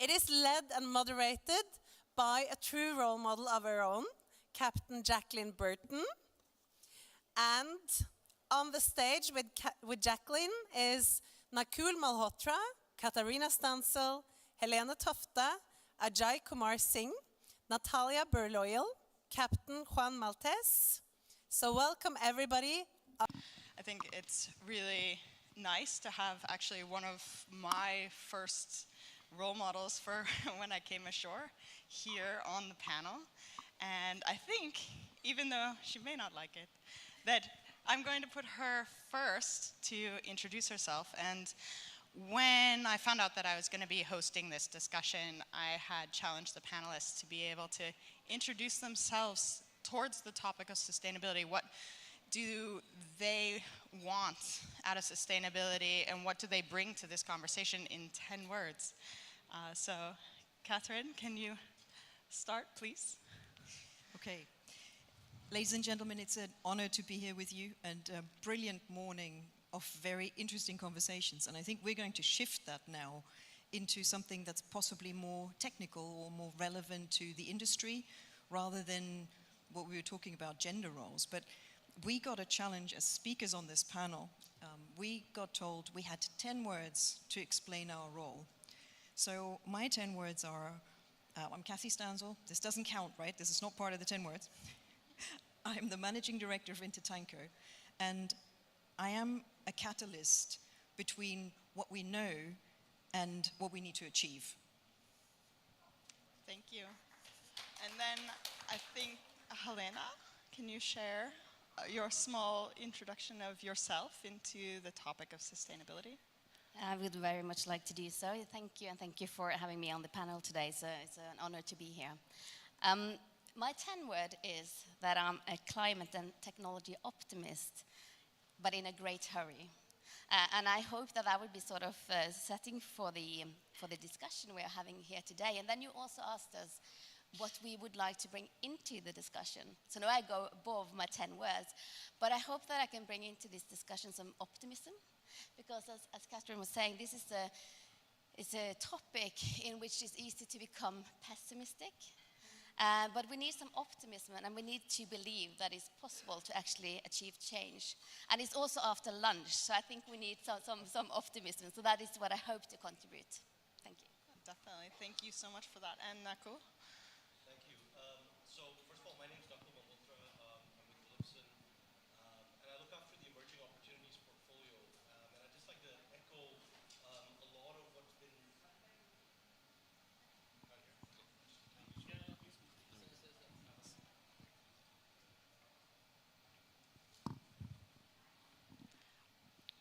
It is led and moderated by a true role model of our own, Captain Jaquelyn Burton. And on the stage with Jaquelyn is Nakul Malhotra, Katharina Stanzel, Helene Tofte, Ajay Kumar Singh, Natalia Bury Loyal, Captain Juan Maltez. So welcome everybody. I think it's really nice to have actually one of my first role models for when I came ashore here on the panel. And I think, even though she may not like it, that I'm going to put her first to introduce herself. And when I found out that I was going to be hosting this discussion, I had challenged the panelists to be able to introduce themselves towards the topic of sustainability. What do they want out of sustainability, and what do they bring to this conversation in 10 words? So, Catherine, can you start, please? Okay. Ladies and gentlemen, it's an honor to be here with you, and a brilliant morning of very interesting conversations. And I think we're going to shift that now into something that's possibly more technical or more relevant to the industry, rather than what we were talking about, gender roles. But we got a challenge as speakers on this panel. We got told we had 10 words to explain our role. So my 10 words are, I'm Kathy Stanzel. This doesn't count, right? This is not part of the 10 words. I'm the managing director of INTERTANKO, and I am a catalyst between what we know and what we need to achieve. Thank you. And then I think, Helena, can you share your small introduction of yourself into the topic of sustainability? I would very much like to do so. Thank you, and thank you for having me on the panel today. So it's an honor to be here. My 10 word is that I'm a climate and technology optimist, but in a great hurry. And I hope that would be sort of setting for the discussion we're having here today. And then you also asked us what we would like to bring into the discussion. So now I go above my 10 words, but I hope that I can bring into this discussion some optimism, because as Catherine was saying, this is a topic in which it's easy to become pessimistic. But we need some optimism, and we need to believe that it's possible to actually achieve change. And it's also after lunch, so I think we need some optimism. So that is what I hope to contribute. Thank you. Definitely. Thank you so much for that. And Nakul? Thank you. So first of all, my name is Nakul Malhotra. I'm with Williamson, and I look after the emerging opportunities portfolio. And I'd just like to echo a lot of what's been...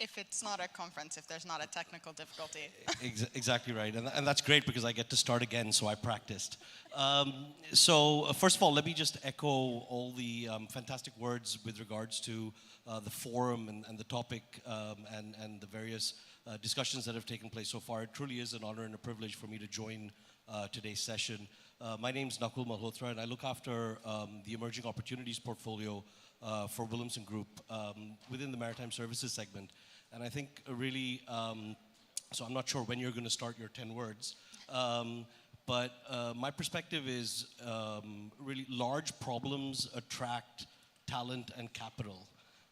If it's not a conference, if there's not a technical difficulty. Exactly right, and that's great because I get to start again, so I practiced. So first of all, let me just echo all the fantastic words with regards to the forum and the topic and the various discussions that have taken place so far. It truly is an honor and a privilege for me to join today's session. My name is Nakul Malhotra, and I look after the emerging opportunities portfolio for Williamson Group within the maritime services segment. And I think really, so I'm not sure when you're going to start your 10 words, but my perspective is really large problems attract talent and capital.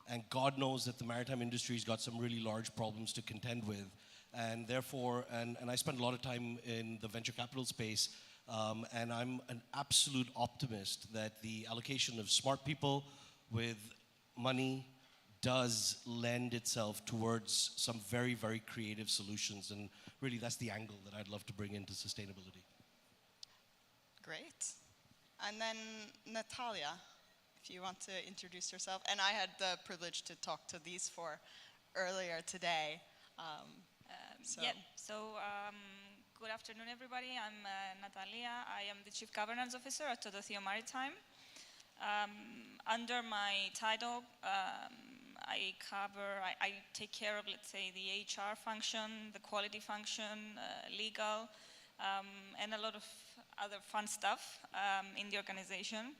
And God knows that the maritime industry's got some really large problems to contend with. And therefore, and I spend a lot of time in the venture capital space, and I'm an absolute optimist that the allocation of smart people with money does lend itself towards some very, very creative solutions. And really, that's the angle that I'd love to bring into sustainability. Great. And then Natalia, if you want to introduce yourself. And I had the privilege to talk to these four earlier today. Good afternoon, everybody. I'm Natalia. I am the Chief Governance Officer at Tototheo Maritime. Under my title, I take care of, let's say, the HR function, the quality function, legal, and a lot of other fun stuff in the organization.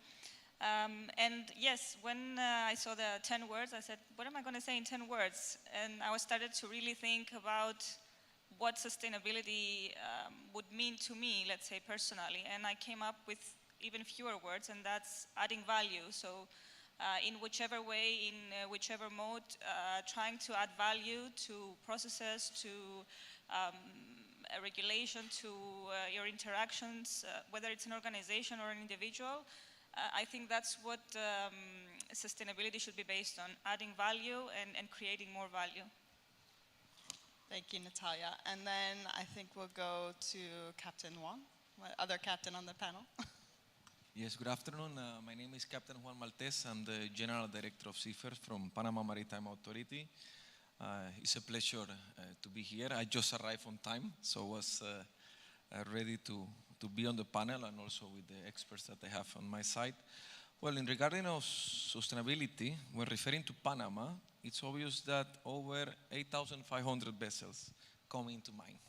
And yes, when I saw the 10 words, I said, what am I going to say in 10 words? And I started to really think about what sustainability would mean to me, let's say personally, and I came up with even fewer words, and that's adding value. So in whichever way, in whichever mode, trying to add value to processes, to a regulation, to your interactions, whether it's an organization or an individual. I think that's what sustainability should be based on, adding value and creating more value. Thank you, Natalia. And then I think we'll go to Captain Juan, my other captain on the panel. Yes, good afternoon. My name is Captain Juan Maltez. I'm the General Director of Seafarers from Panama Maritime Authority. It's a pleasure to be here. I just arrived on time, so was ready to be on the panel and also with the experts that I have on my side. Well, in regarding of sustainability, when referring to Panama, it's obvious that over 8,500 vessels come into mind.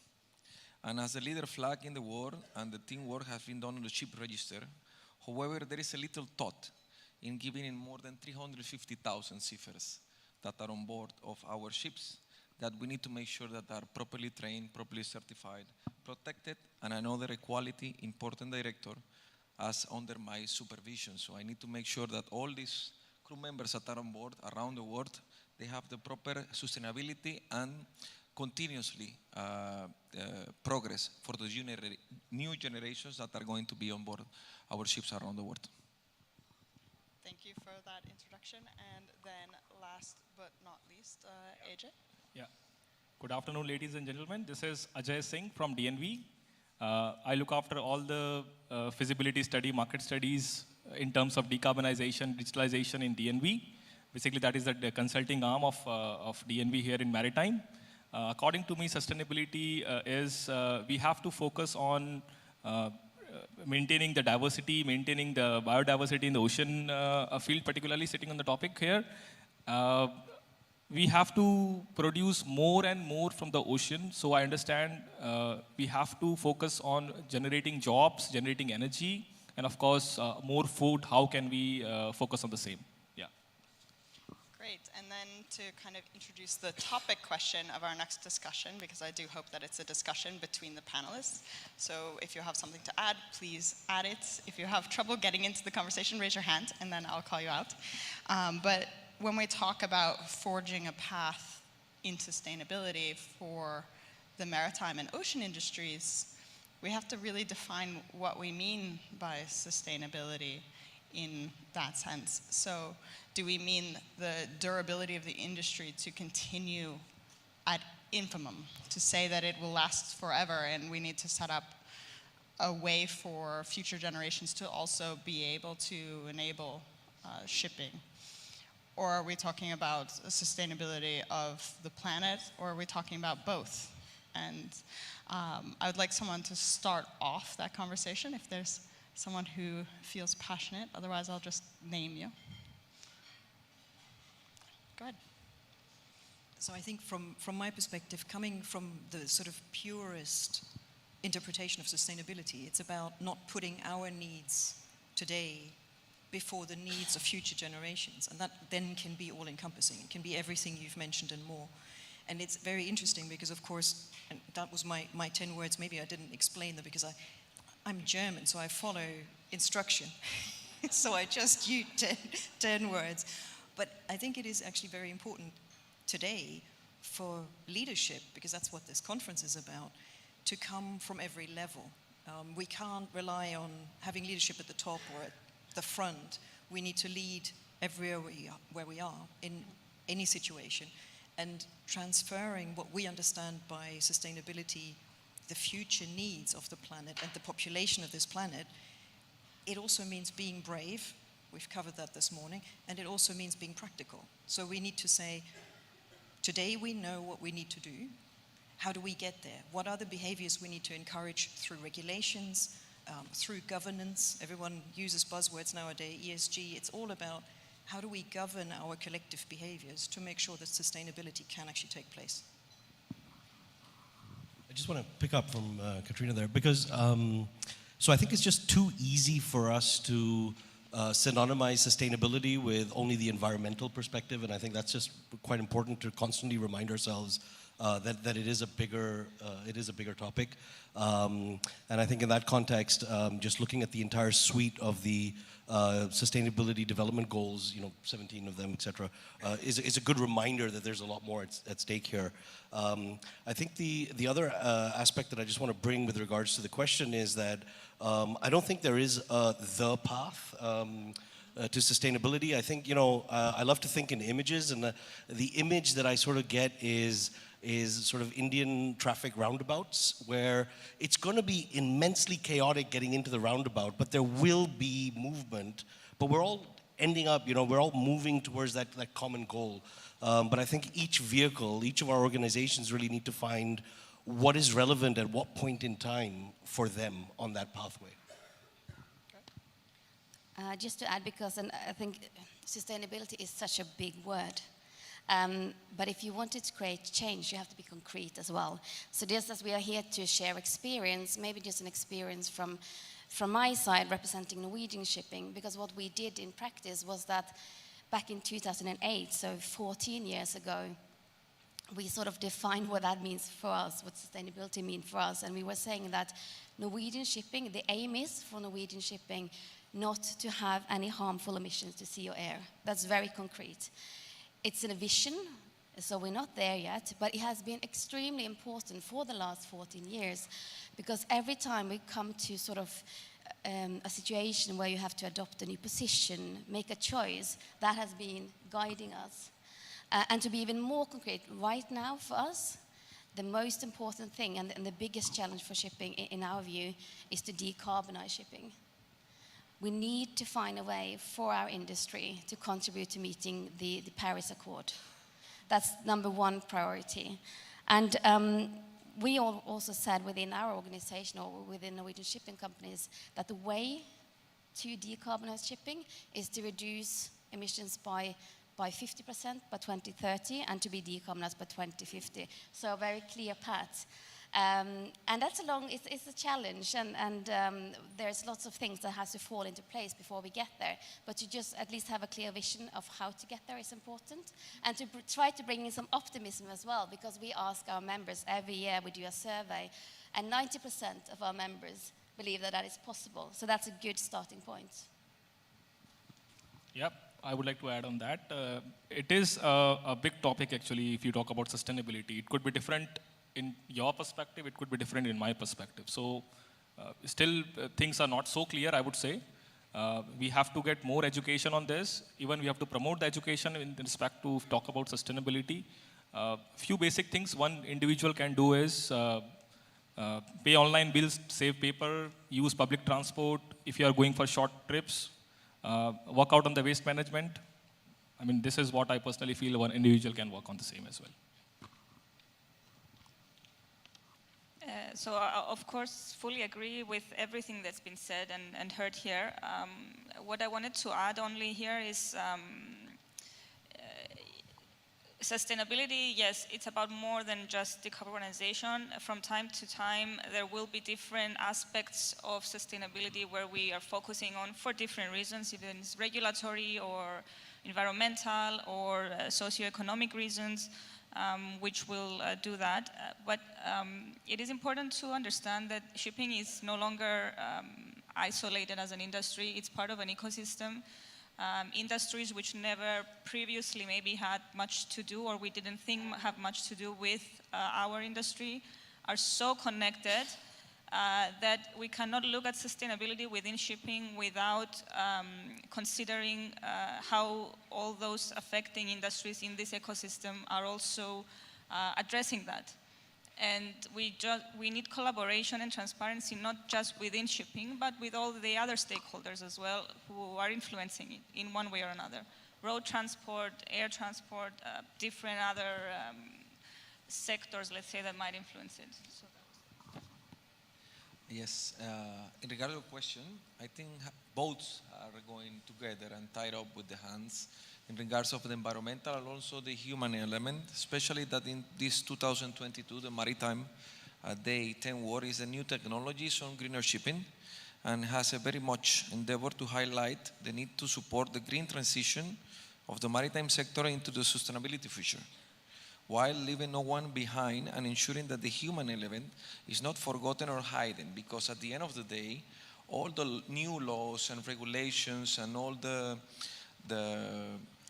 And as the leader flag in the world, and the teamwork has been done on the ship register, however, there is a little thought in giving in more than 350,000 seafarers that are on board of our ships, that we need to make sure that they are properly trained, properly certified, protected, and another equality important director as under my supervision. So I need to make sure that all these crew members that are on board around the world, they have the proper sustainability and continuously progress for the new generations that are going to be on board our ships around the world. Thank you for that introduction. And then last but not least, Ajay. Yeah. Good afternoon, ladies and gentlemen. This is Ajay Singh from DNV. I look after all the feasibility study, market studies in terms of decarbonization, digitalization in DNV. Basically, that is the consulting arm of DNV here in Maritime. According to me, sustainability is we have to focus on maintaining the diversity, maintaining the biodiversity in the ocean field, particularly sitting on the topic here. We have to produce more and more from the ocean. So I understand we have to focus on generating jobs, generating energy, and of course, more food. How can we focus on the same? Yeah. Great. And then to kind of introduce the topic question of our next discussion, because I do hope that it's a discussion between the panelists. So if you have something to add, please add it. If you have trouble getting into the conversation, raise your hand, and then I'll call you out. But when we talk about forging a path in sustainability for the maritime and ocean industries, we have to really define what we mean by sustainability in that sense. So do we mean the durability of the industry to continue ad infimum, to say that it will last forever and we need to set up a way for future generations to also be able to enable shipping? Or are we talking about sustainability of the planet, or are we talking about both? And I would like someone to start off that conversation if there's someone who feels passionate. Otherwise, I'll just name you. Go ahead. So I think from my perspective, coming from the sort of purest interpretation of sustainability, it's about not putting our needs today before the needs of future generations. And that then can be all-encompassing. It can be everything you've mentioned and more. And it's very interesting because, of course, and that was my 10 words. Maybe I didn't explain them because I'm German, so I follow instruction. So I just use 10 words. But I think it is actually very important today for leadership, because that's what this conference is about, to come from every level. We can't rely on having leadership at the top or at the front. We need to lead everywhere where we are in any situation, and transferring what we understand by sustainability, the future needs of the planet and the population of this planet. It also means being brave. We've covered that this morning. And it also means being practical. So we need to say, today we know what we need to do. How do we get there? What are the behaviors we need to encourage through regulations, through governance? Everyone uses buzzwords nowadays, ESG. It's all about how do we govern our collective behaviors to make sure that sustainability can actually take place. I just want to pick up from Katharina there, because so I think it's just too easy for us to synonymize sustainability with only the environmental perspective, and I think that's just quite important to constantly remind ourselves that it is a bigger topic. And I think in that context, just looking at the entire suite of the sustainability development goals, 17 of them, etc., is a good reminder that there's a lot more at stake here. I think the other aspect that I just want to bring with regards to the question is that I don't think there is the path to sustainability. I think, I love to think in images, and the image that I sort of get is sort of Indian traffic roundabouts, where it's going to be immensely chaotic getting into the roundabout, but there will be movement. But we're all ending up, we're all moving towards that common goal. But I think each vehicle, each of our organizations really need to find what is relevant at what point in time for them on that pathway. Just to add, because I think sustainability is such a big word. But if you wanted to create change, you have to be concrete as well. So just as we are here to share experience, maybe just an experience from my side representing Norwegian shipping, because what we did in practice was that back in 2008, so 14 years ago, we sort of defined what that means for us, what sustainability means for us. And we were saying that Norwegian shipping, the aim is for Norwegian shipping not to have any harmful emissions to sea or air. That's very concrete. It's in a vision, so we're not there yet, but it has been extremely important for the last 14 years, because every time we come to sort of a situation where you have to adopt a new position, make a choice, that has been guiding us. And to be even more concrete, right now for us, the most important thing and the biggest challenge for shipping, in our view, is to decarbonize shipping. We need to find a way for our industry to contribute to meeting the Paris Accord. That's number one priority. And we also said within our organization or within Norwegian shipping companies that the way to decarbonize shipping is to reduce emissions by 50% by 2030 and to be decarbonized by 2050. So a very clear path. And that's it's a challenge, and there's lots of things that has to fall into place before we get there. But to just at least have a clear vision of how to get there is important, and to try to bring in some optimism as well, because we ask our members every year, we do a survey, and 90% of our members believe that is possible. So that's a good starting point. Yep, I would like to add on that. It is a big topic actually if you talk about sustainability. It could be different in your perspective, it could be different in my perspective. So still things are not so clear, I would say. We have to get more education on this. Even we have to promote the education in respect to talk about sustainability. Few basic things one individual can do is pay online bills, save paper, use public transport. If you are going for short trips, work out on the waste management. I mean, this is what I personally feel one individual can work on the same as well. So of course, fully agree with everything that's been said and heard here. What I wanted to add only here is sustainability. Yes, it's about more than just decarbonization. From time to time, there will be different aspects of sustainability where we are focusing on for different reasons, even it's regulatory or environmental or socioeconomic reasons. Which will do that. But it is important to understand that shipping is no longer isolated as an industry. It's part of an ecosystem. Industries which never previously maybe had much to do, or we didn't think have much to do with our industry, are so connected that we cannot look at sustainability within shipping without considering how all those affecting industries in this ecosystem are also addressing that. And we need collaboration and transparency, not just within shipping, but with all the other stakeholders as well who are influencing it in one way or another. Road transport, air transport, different other sectors, let's say, that might influence it. So yes, in regard to the question, I think both are going together and tied up with the hands in regards of the environmental and also the human element, especially that in this 2022, the Maritime Day 10 War is a new technologies on greener shipping and has a very much endeavor to highlight the need to support the green transition of the maritime sector into the sustainability future. while leaving no one behind and ensuring that the human element is not forgotten or hidden, because at the end of the day, all the new laws and regulations and all the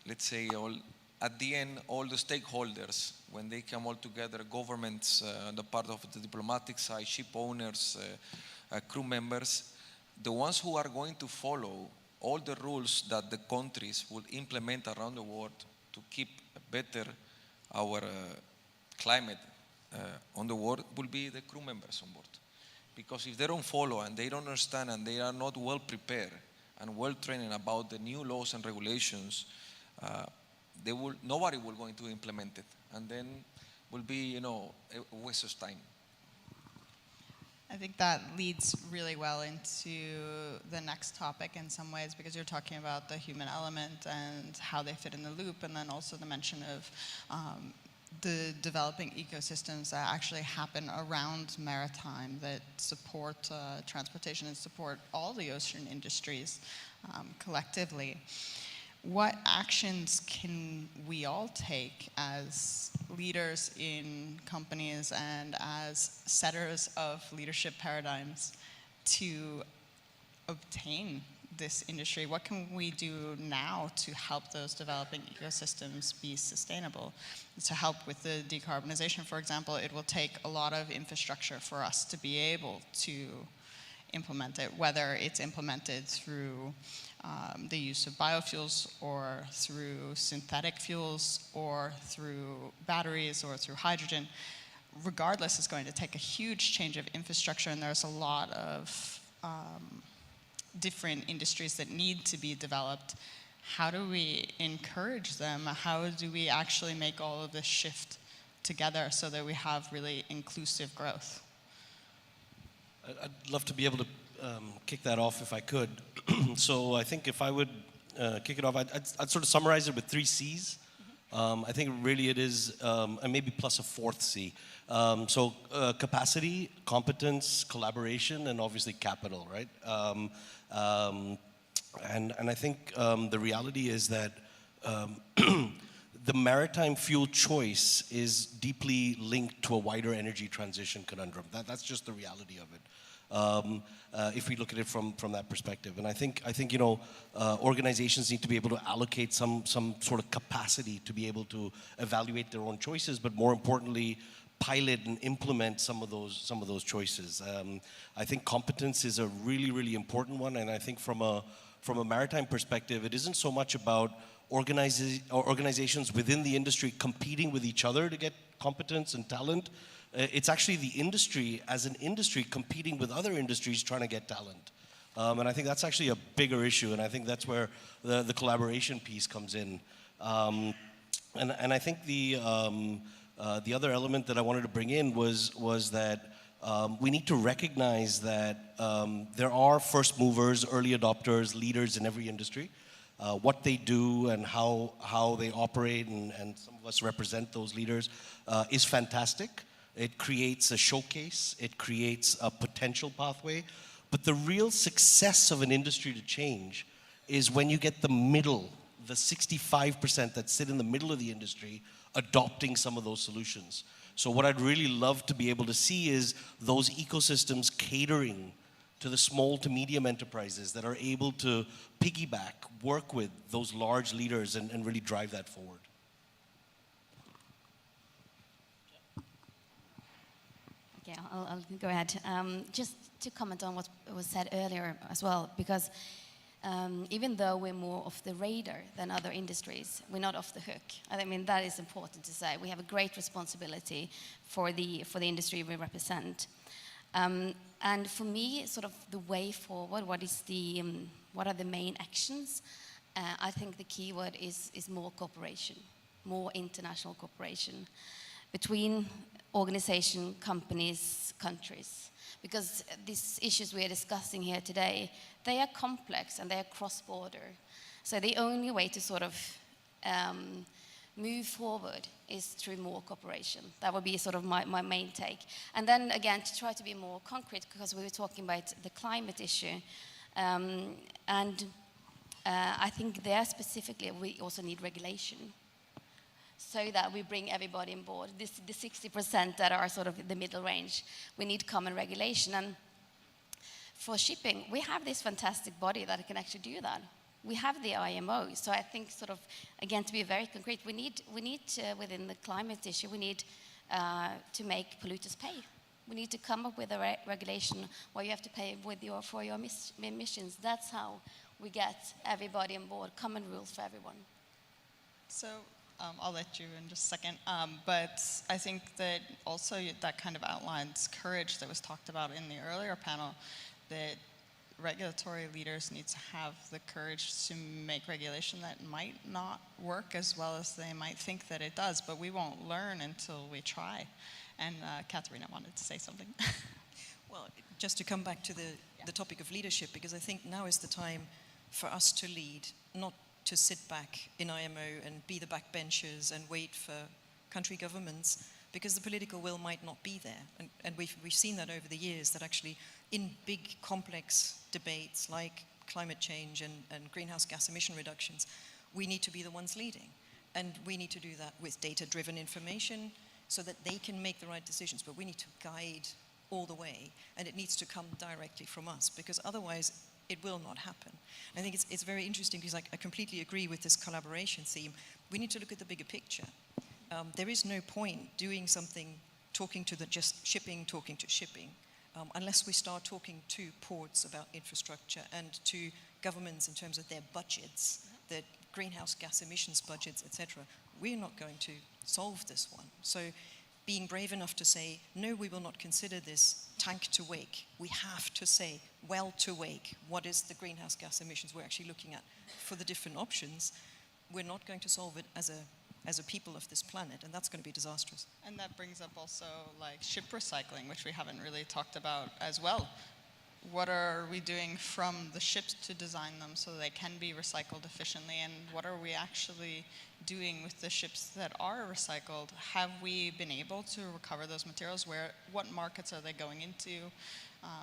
let's say, at the end, all the stakeholders, when they come all together, governments, the part of the diplomatic side, ship owners, crew members, the ones who are going to follow all the rules that the countries will implement around the world to keep better our climate on the world will be the crew members on board. Because if they don't follow and they don't understand and they are not well prepared and well trained about the new laws and regulations, nobody will going to implement it, and then will be, a waste of time. I think that leads really well into the next topic in some ways, because you're talking about the human element and how they fit in the loop, and then also the mention of the developing ecosystems that actually happen around maritime that support transportation and support all the ocean industries collectively. What actions can we all take as leaders in companies and as setters of leadership paradigms to obtain this industry? What can we do now to help those developing ecosystems be sustainable? To help with the decarbonization, for example, it will take a lot of infrastructure for us to be able to implement it, whether it's implemented through the use of biofuels or through synthetic fuels or through batteries or through hydrogen. Regardless, it's going to take a huge change of infrastructure, and there's a lot of different industries that need to be developed. How do we encourage them? How do we actually make all of this shift together so that we have really inclusive growth? I'd love to be able to kick that off if I could. So I think if I would kick it off, I'd sort of summarize it with 3 C's. I think really it is, and maybe plus a 4th C. So capacity, competence, collaboration, and obviously capital, right? And I think the reality is that the maritime fuel choice is deeply linked to a wider energy transition conundrum. That's just the reality of it. If we look at it from that perspective. And I think organizations need to be able to allocate some sort of capacity to be able to evaluate their own choices, but more importantly, pilot and implement some of those choices. I think competence is a really, really important one, and I think from a maritime perspective, it isn't so much about organizations within the industry competing with each other to get competence and talent. It's actually the industry as an industry competing with other industries trying to get talent. And I think that's actually a bigger issue, and I think that's where the collaboration piece comes in. And I think the other element that I wanted to bring in was that we need to recognize that there are first movers, early adopters, leaders in every industry. What they do and how they operate, and some of us represent those leaders, is fantastic. It creates a showcase, it creates a potential pathway, but the real success of an industry to change is when you get the middle, the 65% that sit in the middle of the industry, adopting some of those solutions. So what I'd really love to be able to see is those ecosystems catering to the small to medium enterprises that are able to piggyback, work with those large leaders and really drive that forward. Okay, I'll go ahead. Just to comment on what was said earlier as well, because even though we're more off the radar than other industries, we're not off the hook. I mean, that is important to say. We have a great responsibility for the industry we represent. And for me, sort of the way forward, what are the main actions? I think the key word is more cooperation, more international cooperation between organization, companies, countries. Because these issues we are discussing here today, they are complex and they are cross-border. So the only way to sort of move forward is through more cooperation. That would be sort of my main take. And then again, to try to be more concrete, because we were talking about the climate issue, and I think there specifically we also need regulation. so that we bring everybody on board. The 60% that are sort of the middle range, we need common regulation. And for shipping, we have this fantastic body that can actually do that. We have the IMO, so I think sort of, again, to be very concrete, we need within the climate issue, we need to make polluters pay. We need to come up with a regulation where you have to pay for your emissions. That's how we get everybody on board, common rules for everyone. So I'll let you in just a second, but I think that also that kind of outlines courage that was talked about in the earlier panel, that regulatory leaders need to have the courage to make regulation that might not work as well as they might think that it does, but we won't learn until we try. And Katharina wanted to say something. Well, just to come back to the topic of leadership, because I think now is the time for us to lead, not to sit back in IMO and be the backbenchers and wait for country governments, because the political will might not be there. And we've seen that over the years, that actually in big complex debates like climate change and greenhouse gas emission reductions, we need to be the ones leading. And we need to do that with data-driven information so that they can make the right decisions, but we need to guide all the way, and it needs to come directly from us, because otherwise it will not happen. I think it's very interesting, because I completely agree with this collaboration theme. We need to look at the bigger picture. There is no point doing something, talking to just shipping, talking to shipping, unless we start talking to ports about infrastructure and to governments in terms of their budgets, their greenhouse gas emissions budgets, etc. We're not going to solve this one. So being brave enough to say, no, we will not consider this tank to wake. We have to say, well to wake, what is the greenhouse gas emissions we're actually looking at for the different options. We're not going to solve it as a people of this planet, and that's going to be disastrous. And that brings up also like ship recycling, which we haven't really talked about as well. What are we doing from the ships to design them so they can be recycled efficiently, and what are we actually doing with the ships that are recycled? Have we been able to recover those materials? What markets are they going into?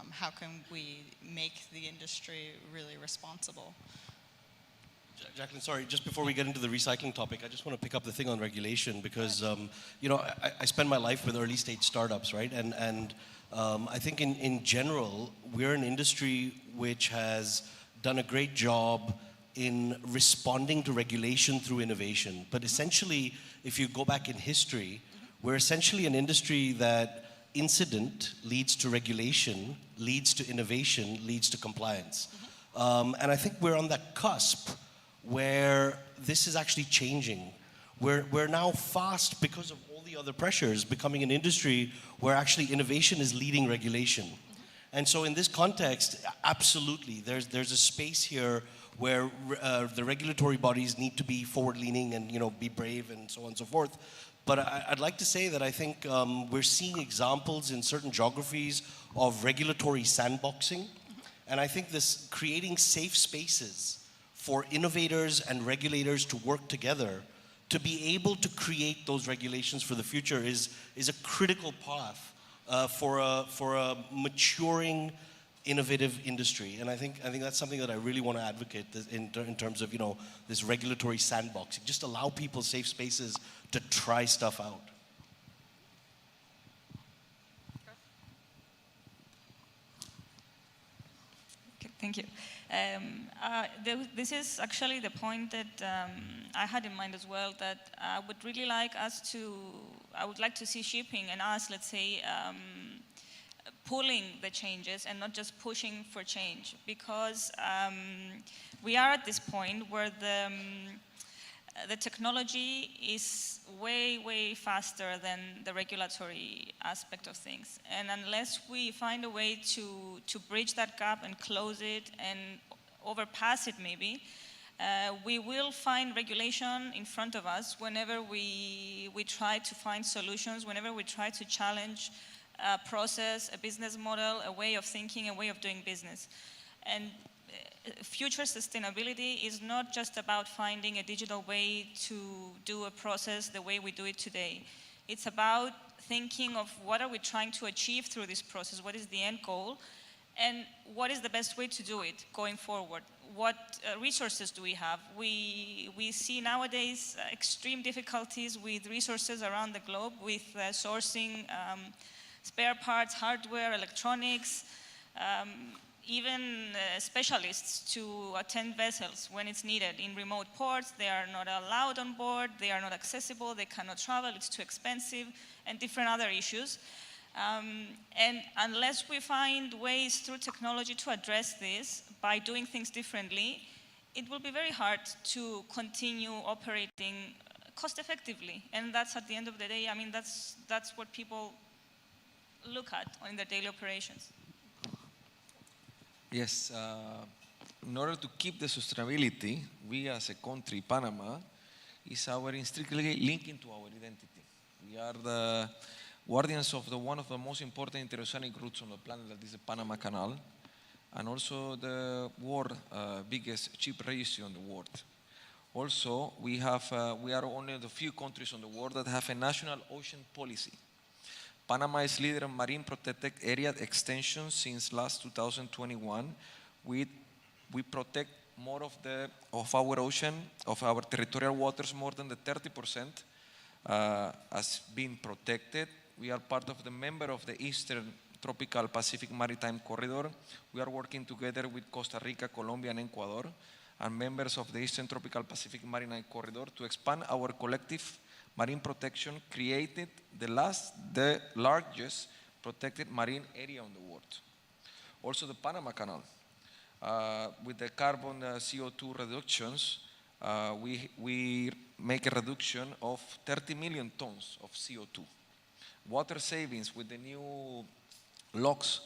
How can we make the industry really responsible? Jaquelyn, sorry, just before we get into the recycling topic, I just want to pick up the thing on regulation, because I spend my life with early stage startups, right? And I think in general, we're an industry which has done a great job in responding to regulation through innovation. But essentially, if you go back in history, we're essentially an industry that incident leads to regulation, leads to innovation, leads to compliance. And I think we're on that cusp where this is actually changing. We're now fast, because of all the other pressures, becoming an industry where actually innovation is leading regulation. And so in this context, absolutely, there's a space here where the regulatory bodies need to be forward-leaning and be brave and so on and so forth. But I'd like to say that I think we're seeing examples in certain geographies of regulatory sandboxing. And I think this creating safe spaces for innovators and regulators to work together to be able to create those regulations for the future is a critical path for a maturing, innovative industry. And I think that's something that I really want to advocate in terms of this regulatory sandboxing. Just allow people safe spaces to try stuff out. Okay, thank you. This is actually the point that I had in mind as well, that I would really like I would like to see shipping and us, let's say, pulling the changes and not just pushing for change, because we are at this point where the technology is way, way faster than the regulatory aspect of things. And unless we find a way to bridge that gap and close it and overpass it maybe, we will find regulation in front of us whenever we try to find solutions, whenever we try to challenge a process, a business model, a way of thinking, a way of doing business. And future sustainability is not just about finding a digital way to do a process the way we do it today. It's about thinking of what are we trying to achieve through this process, what is the end goal, And what is the best way to do it going forward? What resources do we have? We see nowadays extreme difficulties with resources around the globe, with sourcing spare parts, hardware, electronics, even specialists to attend vessels when it's needed. In remote ports, they are not allowed on board, they are not accessible, they cannot travel, it's too expensive, and different other issues. And unless we find ways through technology to address this by doing things differently, it will be very hard to continue operating cost effectively. And that's, at the end of the day, I mean, that's what people look at in their daily operations. Yes, in order to keep the sustainability, we as a country, Panama, is intricately linked to our identity. We are the guardians of one of the most important interoceanic routes on the planet, that is the Panama Canal, and also the biggest ship registry on the world. Also, we are one of the few countries on the world that have a national ocean policy. Panama is leader in marine protected area extension since last 2021. We protect more of our ocean, of our territorial waters, more than the 30% as being protected. We are part of the member of the Eastern Tropical Pacific Maritime Corridor. We are working together with Costa Rica, Colombia, and Ecuador, and members of the Eastern Tropical Pacific Maritime Corridor to expand our collective marine protection, created the largest protected marine area in the world. Also the Panama Canal. With the carbon CO2 reductions, we make a reduction of 30 million tons of CO2. Water savings, with the new locks,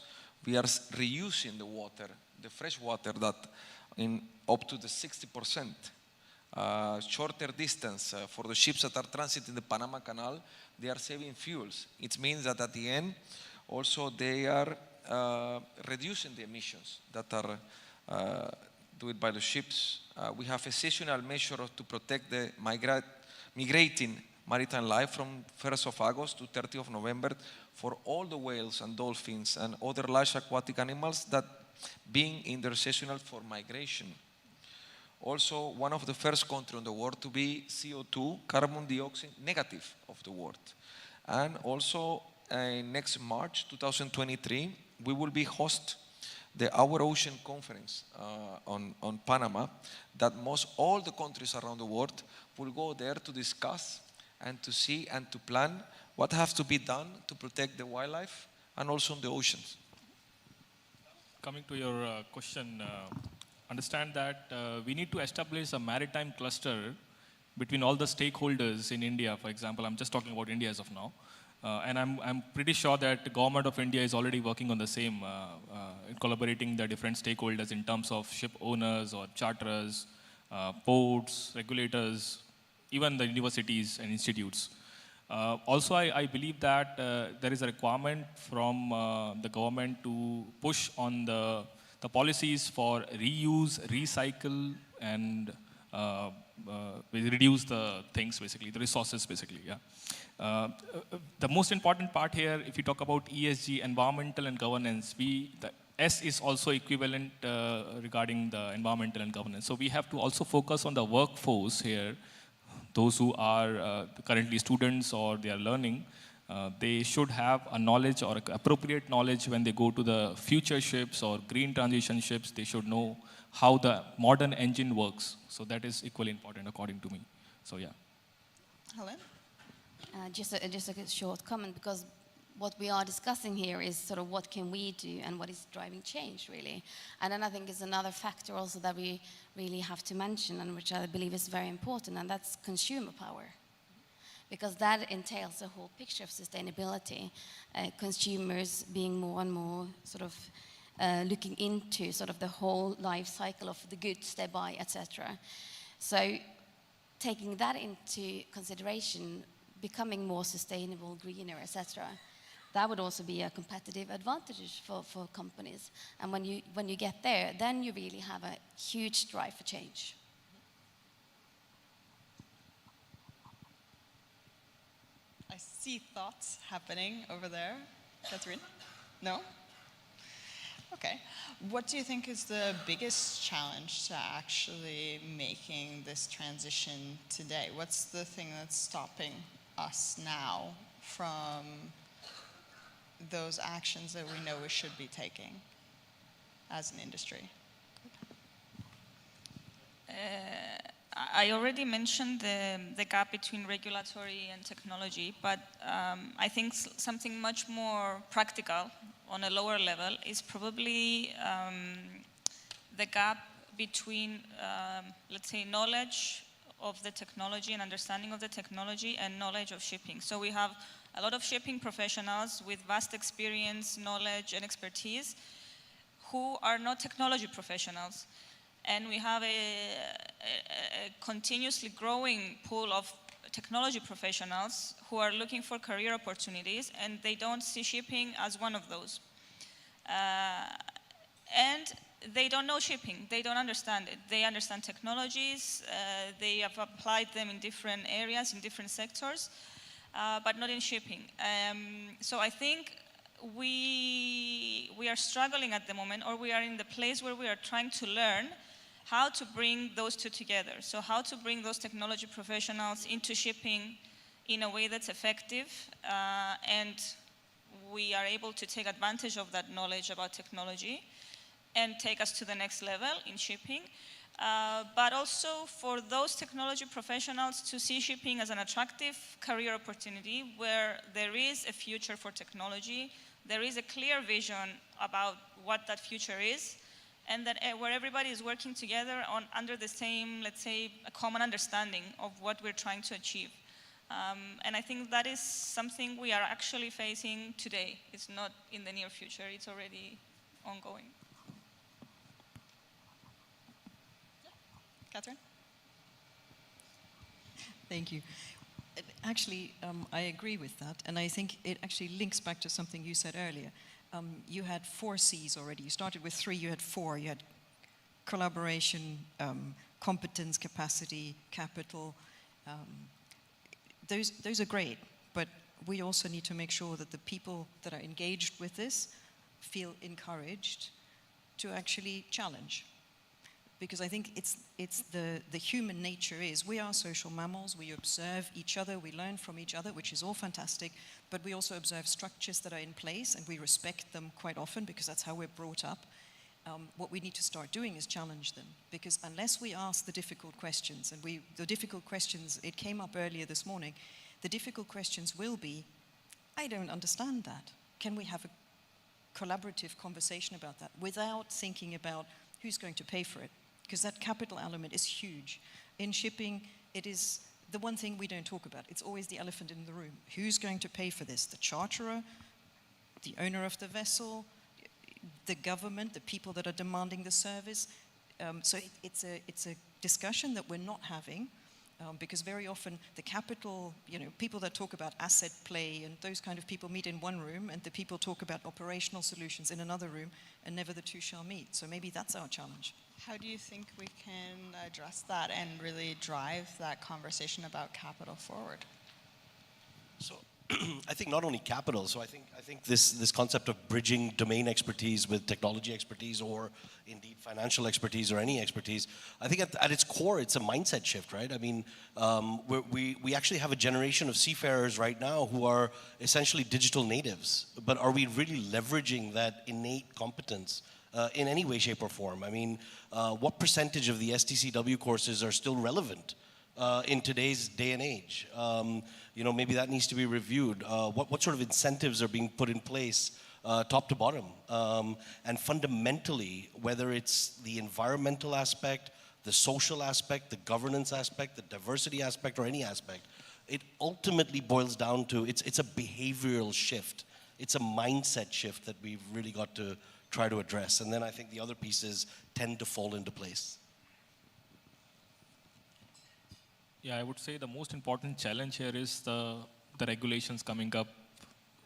we are reusing the water, the fresh water, that in up to the 60%. Shorter distance for the ships that are transiting the Panama Canal, they are saving fuels. It means that at the end, also they are reducing the emissions that are done by the ships. We have a seasonal measure to protect the migrating maritime life from 1st of August to 30th of November for all the whales and dolphins and other large aquatic animals that being interseasonal for migration. Also, one of the first countries in the world to be CO2, carbon dioxide negative of the world. And also, next March 2023, we will be host our Ocean Conference on Panama, that most all the countries around the world will go there to discuss and to see and to plan what has to be done to protect the wildlife and also the oceans. Coming to your question, understand that we need to establish a maritime cluster between all the stakeholders in India. For example, I'm just talking about India as of now. And I'm pretty sure that the government of India is already working on the same, collaborating the different stakeholders in terms of ship owners or charterers, ports, regulators, even the universities and institutes. Also, I believe that there is a requirement from the government to push on the policies for reuse, recycle, and reduce the things, basically, the resources, basically, yeah. The most important part here, if you talk about ESG, environmental and governance, the S is also equivalent regarding the environmental and governance. So we have to also focus on the workforce here. Those who are currently students or they are learning, they should have a knowledge or appropriate knowledge when they go to the future ships or green transition ships. They should know how the modern engine works. So that is equally important according to me. So yeah. Helene? Just a short comment, because what we are discussing here is sort of what can we do and what is driving change, really. And then I think is another factor also that we really have to mention, and which I believe is very important, and that's consumer power. Because that entails the whole picture of sustainability, consumers being more and more sort of looking into sort of the whole life cycle of the goods they buy, etc. So taking that into consideration, becoming more sustainable, greener, etc., that would also be a competitive advantage for companies. And when you get there, then you really have a huge drive for change. I see thoughts happening over there. Katharina? No? Okay. What do you think is the biggest challenge to actually making this transition today? What's the thing that's stopping us now from those actions that we know we should be taking as an industry? I already mentioned the gap between regulatory and technology, but I think something much more practical on a lower level is probably the gap between, let's say, knowledge of the technology and understanding of the technology and knowledge of shipping. So we have a lot of shipping professionals with vast experience, knowledge, and expertise who are not technology professionals. And we have a continuously growing pool of technology professionals who are looking for career opportunities, and they don't see shipping as one of those. And they don't know shipping, they don't understand it. They understand technologies, they have applied them in different areas, in different sectors, but not in shipping. So I think we are struggling at the moment, or we are in the place where we are trying to learn how to bring those two together. So how to bring those technology professionals into shipping in a way that's effective, and we are able to take advantage of that knowledge about technology and take us to the next level in shipping. But also for those technology professionals to see shipping as an attractive career opportunity where there is a future for technology, there is a clear vision about what that future is, and that where everybody is working together under the same, let's say, a common understanding of what we're trying to achieve. And I think that is something we are actually facing today. It's not in the near future, it's already ongoing. Katharine? Thank you. Actually, I agree with that, and I think it actually links back to something you said earlier. You had 4 C's already. You started with 3, you had 4. You had collaboration, competence, capacity, capital. Those are great, but we also need to make sure that the people that are engaged with this feel encouraged to actually challenge. Because I think it's the human nature is, we are social mammals, we observe each other, we learn from each other, which is all fantastic, but we also observe structures that are in place, and we respect them quite often because that's how we're brought up. What we need to start doing is challenge them, because unless we ask the difficult questions, and the difficult questions, it came up earlier this morning, the difficult questions will be, I don't understand that. Can we have a collaborative conversation about that without thinking about who's going to pay for it? Because that capital element is huge. In shipping, it is the one thing we don't talk about. It's always the elephant in the room. Who's going to pay for this? The charterer, the owner of the vessel, the government, the people that are demanding the service. So it's a discussion that we're not having, because very often the capital, people that talk about asset play and those kind of people meet in one room, and the people talk about operational solutions in another room, and never the two shall meet. So maybe that's our challenge. How do you think we can address that and really drive that conversation about capital forward? So I think not only capital, so I think this concept of bridging domain expertise with technology expertise, or indeed financial expertise or any expertise, I think at its core it's a mindset shift, right? I mean, we actually have a generation of seafarers right now who are essentially digital natives, but are we really leveraging that innate competence in any way, shape, or form? I mean, what percentage of the STCW courses are still relevant in today's day and age? Maybe that needs to be reviewed. What sort of incentives are being put in place, top to bottom? And fundamentally, whether it's the environmental aspect, the social aspect, the governance aspect, the diversity aspect, or any aspect, it ultimately boils down to, it's a behavioral shift. It's a mindset shift that we've really got to try to address. And then I think the other pieces tend to fall into place. Yeah, I would say the most important challenge here is the regulations coming up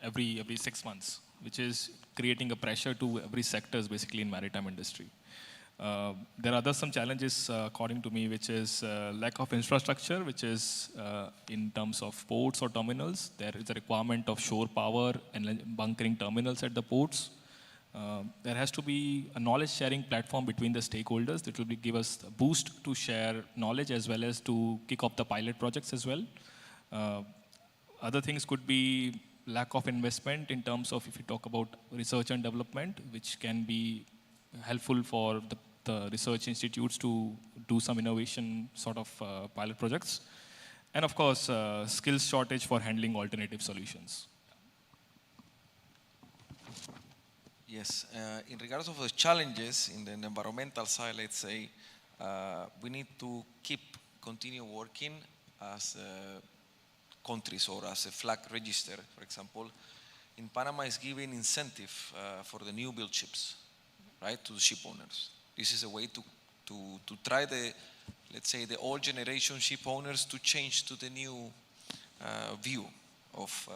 every 6 months, which is creating a pressure to every sectors basically in maritime industry. There are some challenges according to me, which is lack of infrastructure, which is in terms of ports or terminals. There is a requirement of shore power and bunkering terminals at the ports. There has to be a knowledge sharing platform between the stakeholders that will give us a boost to share knowledge as well as to kick off the pilot projects as well. Other things could be lack of investment in terms of if you talk about research and development, which can be helpful for the research institutes to do some innovation sort of pilot projects. And of course, skills shortage for handling alternative solutions. Yes, in regards of the challenges in the environmental side, let's say, we need to continue working as countries or as a flag register, for example. In Panama is giving incentive for the new build ships, right, to the ship owners. This is a way to try let's say, the old generation ship owners to change to the new view of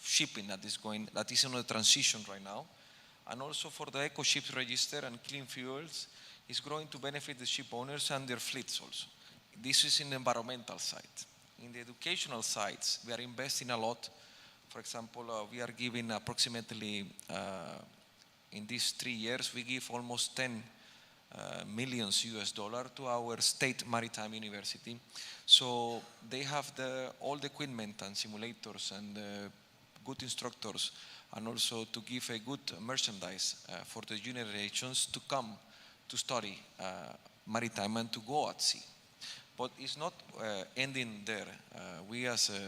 shipping that is on a transition right now. And also for the eco ships register and clean fuels is going to benefit the ship owners and their fleets also. This is in the environmental side. In the educational sides, we are investing a lot. For example, we are giving approximately, in these 3 years, we give almost 10 millions US dollar to our state maritime university. So they have all the equipment and simulators and good instructors, and also to give a good merchandise for the generations to come to study maritime and to go at sea. But it's not ending there. We as a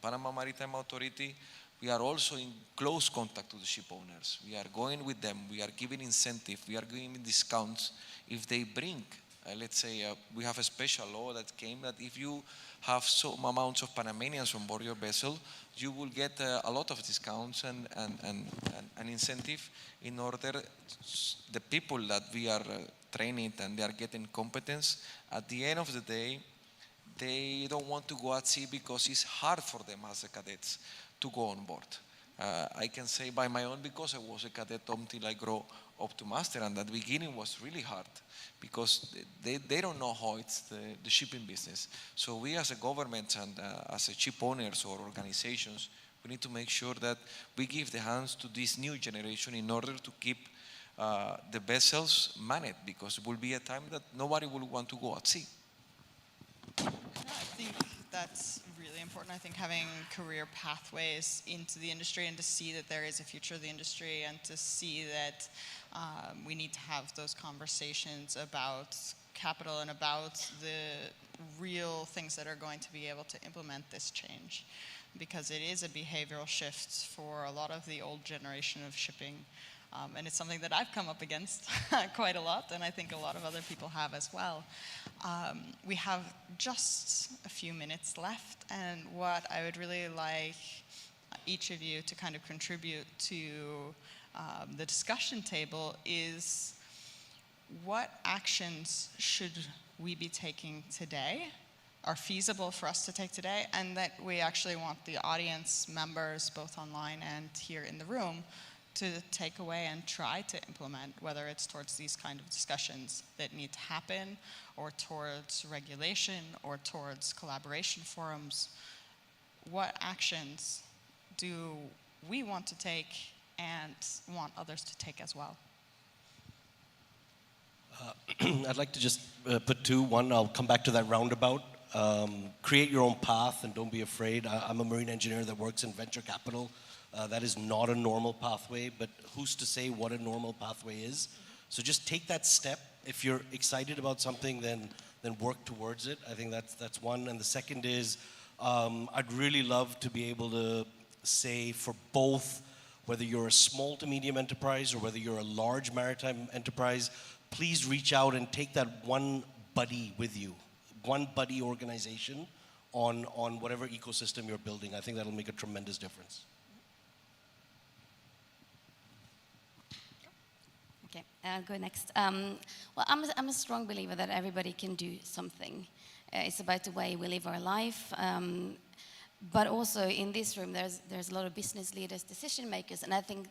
Panama Maritime Authority, we are also in close contact with the ship owners. We are going with them, we are giving incentive, we are giving discounts if they bring, let's say, we have a special law that came that if you have some amounts of Panamanians on board your vessel, you will get a lot of discounts and incentive in order the people that we are training and they are getting competence. At the end of the day, they don't want to go at sea because it's hard for them as a cadets to go on board. I can say by my own, because I was a cadet until I grow up to master, and at the beginning was really hard because they don't know how it's the shipping business. So we as a government and as a ship owners or organizations, we need to make sure that we give the hands to this new generation in order to keep the vessels manned, because it will be a time that nobody will want to go at sea. I think that's really important. I think having career pathways into the industry and to see that there is a future of the industry and to see that we need to have those conversations about capital and about the real things that are going to be able to implement this change, because it is a behavioral shift for a lot of the old generation of shipping. And it's something that I've come up against quite a lot, and I think a lot of other people have as well. We have just a few minutes left, and what I would really like each of you to kind of contribute to the discussion table is, what actions should we be taking today, are feasible for us to take today, and that we actually want the audience members, both online and here in the room, to take away and try to implement, whether it's towards these kind of discussions that need to happen, or towards regulation, or towards collaboration forums. What actions do we want to take and want others to take as well? I'd like to just put two. One, I'll come back to that roundabout. Create your own path and don't be afraid. I'm a marine engineer that works in venture capital. That is not a normal pathway, but who's to say what a normal pathway is? So just take that step. If you're excited about something, then work towards it. I think that's one. And the second is, I'd really love to be able to say for both, whether you're a small to medium enterprise or whether you're a large maritime enterprise, please reach out and take that one buddy with you, one buddy organization on whatever ecosystem you're building. I think that'll make a tremendous difference. Okay, I'll go next. Well, I'm a strong believer that everybody can do something. It's about the way we live our life. But also in this room, there's a lot of business leaders, decision makers, and I think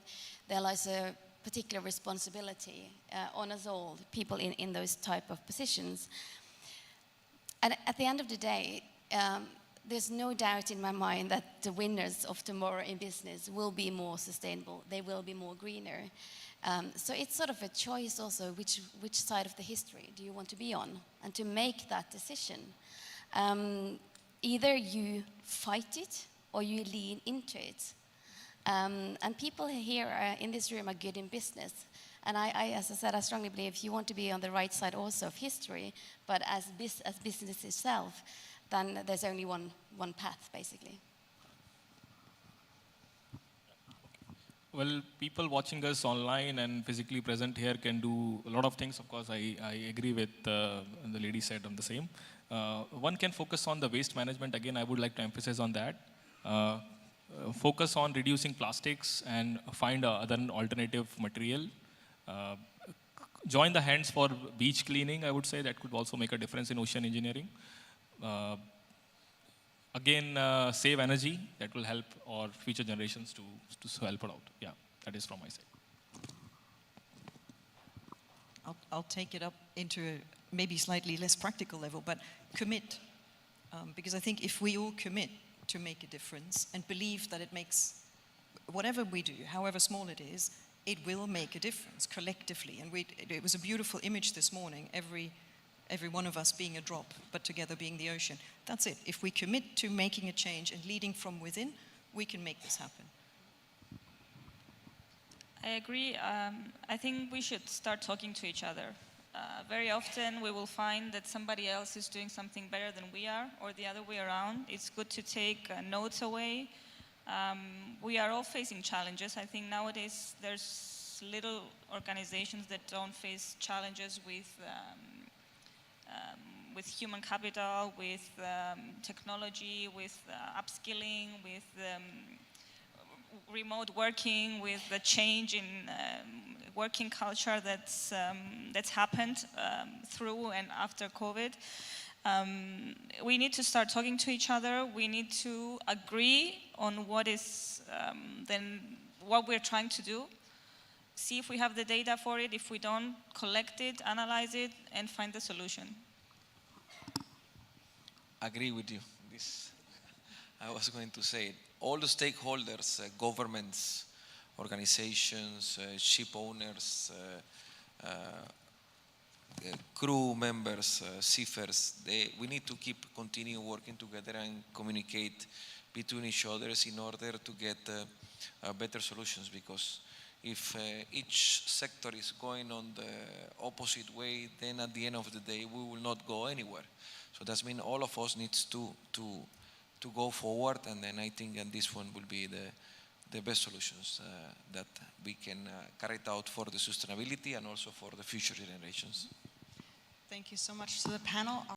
there lies a particular responsibility on us all, people in those type of positions. And at the end of the day, there's no doubt in my mind that the winners of tomorrow in business will be more sustainable. They will be more greener. So it's sort of a choice also, which side of the history do you want to be on? And to make that decision, either you fight it or you lean into it. And people here in this room are good in business. And as I said, I strongly believe you want to be on the right side also of history, but as business itself, then there's only one path, basically. Well, people watching us online and physically present here can do a lot of things. Of course, I agree with the lady said on the same. One can focus on the waste management. Again, I would like to emphasize on that. Focus on reducing plastics and find other alternative material. Join the hands for beach cleaning, I would say. That could also make a difference in ocean engineering. Again, save energy. That will help our future generations to help it out. Yeah, that is from my side. I'll take it up into a maybe slightly less practical level, but commit. Because I think if we all commit to make a difference and believe that it makes, whatever we do, however small it is, it will make a difference collectively. And it was a beautiful image this morning, every one of us being a drop, but together being the ocean. That's it. If we commit to making a change and leading from within, we can make this happen. I agree. I think we should start talking to each other. Very often we will find that somebody else is doing something better than we are, or the other way around. It's good to take notes away. We are all facing challenges. I think nowadays there's little organizations that don't face challenges with human capital, with technology, with upskilling, with remote working, with the change in working culture that's happened through and after COVID. We need to start talking to each other. We need to agree on what is what we're trying to do. See if we have the data for it. If we don't, collect it, analyze it, and find the solution. Agree with you. This, I was going to say it. All the stakeholders, governments, organizations, ship owners, crew members, seafarers, we need to continue working together and communicate between each other in order to get better solutions, because if each sector is going on the opposite way, then at the end of the day we will not go anywhere. So that means all of us needs to go forward, and then I think that this one will be the best solutions that we can carry it out for the sustainability and also for the future generations. Thank you so much to the panel.